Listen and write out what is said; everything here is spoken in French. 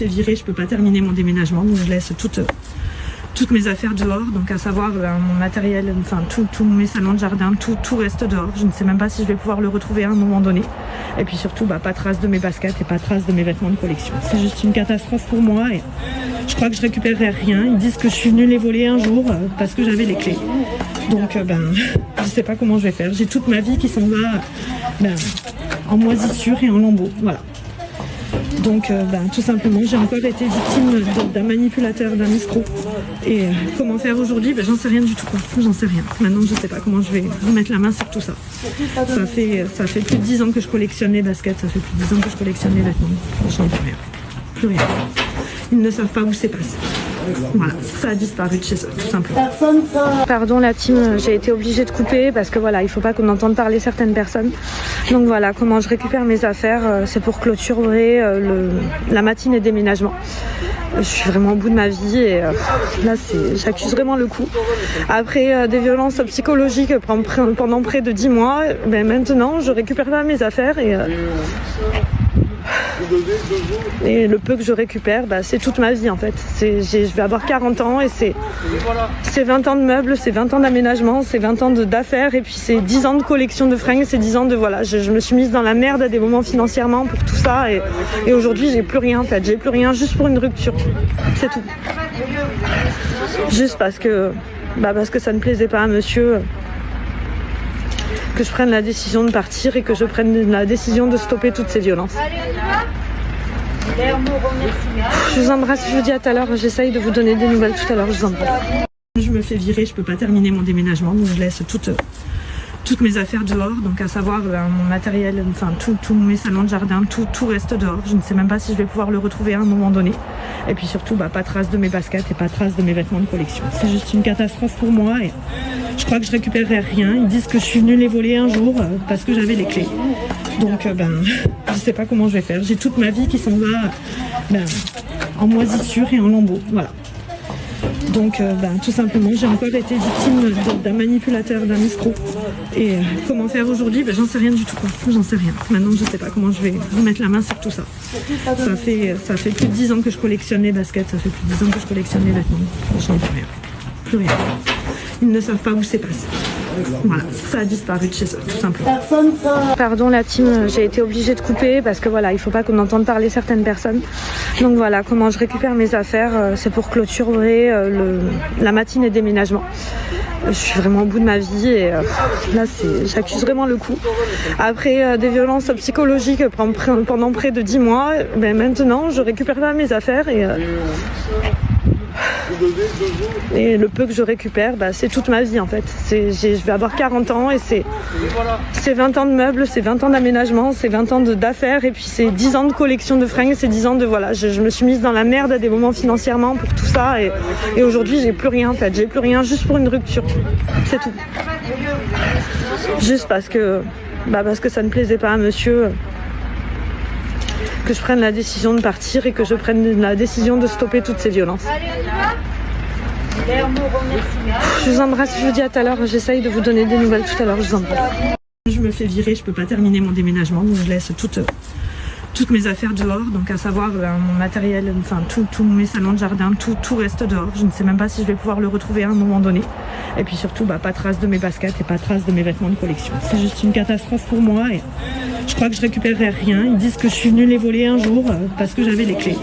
Viré, je peux pas terminer mon déménagement, donc je laisse toutes mes affaires dehors, donc à savoir mon matériel, enfin tous mes salons de jardin, tout reste dehors. Je ne sais même pas si je vais pouvoir le retrouver à un moment donné. Et puis surtout, pas trace de mes baskets et pas trace de mes vêtements de collection. C'est juste une catastrophe pour moi et je crois que je récupérerai rien. Ils disent que je suis venue les voler un jour parce que j'avais les clés. Donc je sais pas comment je vais faire. J'ai toute ma vie qui s'en va en moisissure et en lambeaux. Voilà. Donc tout simplement j'ai encore été victime d'un manipulateur, d'un escroc. Et comment faire aujourd'hui, j'en sais rien du tout, j'en sais rien. Maintenant je sais pas comment je vais mettre la main sur tout ça. Ça fait plus de 10 ans que je collectionne les baskets, ça fait plus de 10 ans que je collectionne les vêtements. J'en ai plus rien. Ils ne savent pas où c'est passé. Voilà, ça a disparu de chez eux, tout simplement. Pardon la team, j'ai été obligée de couper parce que voilà, il faut pas qu'on entende parler certaines personnes. Donc voilà, comment je récupère mes affaires, c'est pour clôturer la matinée de déménagement. Je suis vraiment au bout de ma vie et là j'accuse vraiment le coup. Après des violences psychologiques pendant près de 10 mois, maintenant je récupère pas mes affaires et le peu que je récupère, c'est toute ma vie en fait. Je vais avoir 40 ans et c'est 20 ans de meubles, c'est 20 ans d'aménagement, c'est 20 ans d'affaires et puis c'est 10 ans de collection de fringues, c'est 10 ans de voilà. Je me suis mise dans la merde à des moments financièrement pour tout ça et aujourd'hui j'ai plus rien en fait. J'ai plus rien juste pour une rupture. C'est tout. Juste parce que ça ne plaisait pas à monsieur. Que je prenne la décision de partir et que je prenne la décision de stopper toutes ces violences. Je vous embrasse, je vous dis à tout à l'heure, j'essaye de vous donner des nouvelles tout à l'heure, je vous embrasse. Je me fais virer, je peux pas terminer mon déménagement, donc je laisse toutes mes affaires dehors, donc à savoir mon matériel, enfin tous mes salons de jardin, tout reste dehors. Je ne sais même pas si je vais pouvoir le retrouver à un moment donné. Et puis surtout, pas trace de mes baskets et pas trace de mes vêtements de collection. C'est juste une catastrophe pour moi et je crois que je récupérerai rien. Ils disent que je suis venue les voler un jour parce que j'avais les clés. Donc je sais pas comment je vais faire. J'ai toute ma vie qui s'en va en moisissure et en lambeaux. Voilà. Donc tout simplement j'ai encore été victime d'un manipulateur, d'un escroc. Et comment faire aujourd'hui, j'en sais rien du tout, j'en sais rien. Maintenant je sais pas comment je vais mettre la main sur tout ça. Ça fait plus de 10 ans que je collectionne les baskets, ça fait plus de 10 ans que je collectionne les vêtements. J'en ai plus rien. Ils ne savent pas où c'est passé. Voilà, ça a disparu de chez eux, tout simplement. Pardon la team, j'ai été obligée de couper parce que voilà, il faut pas qu'on entende parler certaines personnes. Donc voilà, comment je récupère mes affaires, c'est pour clôturer la matinée de déménagement. Je suis vraiment au bout de ma vie et là j'accuse vraiment le coup. Après des violences psychologiques pendant près de 10 mois, maintenant je récupère pas mes affaires et le peu que je récupère, c'est toute ma vie en fait. Je vais avoir 40 ans et c'est 20 ans de meubles, c'est 20 ans d'aménagement, c'est 20 ans d'affaires et puis c'est 10 ans de collection de fringues, c'est 10 ans de voilà. Je me suis mise dans la merde à des moments financièrement pour tout ça et aujourd'hui j'ai plus rien en fait. J'ai plus rien juste pour une rupture. C'est tout. Juste parce que ça ne plaisait pas à monsieur. Que je prenne la décision de partir et que je prenne la décision de stopper toutes ces violences. Je vous embrasse, je vous dis à tout à l'heure, j'essaye de vous donner des nouvelles tout à l'heure, je vous embrasse. Je me fais virer, je peux pas terminer mon déménagement, donc je laisse toutes mes affaires dehors, donc à savoir mon matériel, enfin tous mes salons de jardin, tout reste dehors. Je ne sais même pas si je vais pouvoir le retrouver à un moment donné. Et puis surtout, pas trace de mes baskets et pas trace de mes vêtements de collection. C'est juste une catastrophe pour moi et je crois que je récupérerai rien. Ils disent que je suis venue les voler un jour parce que j'avais les clés.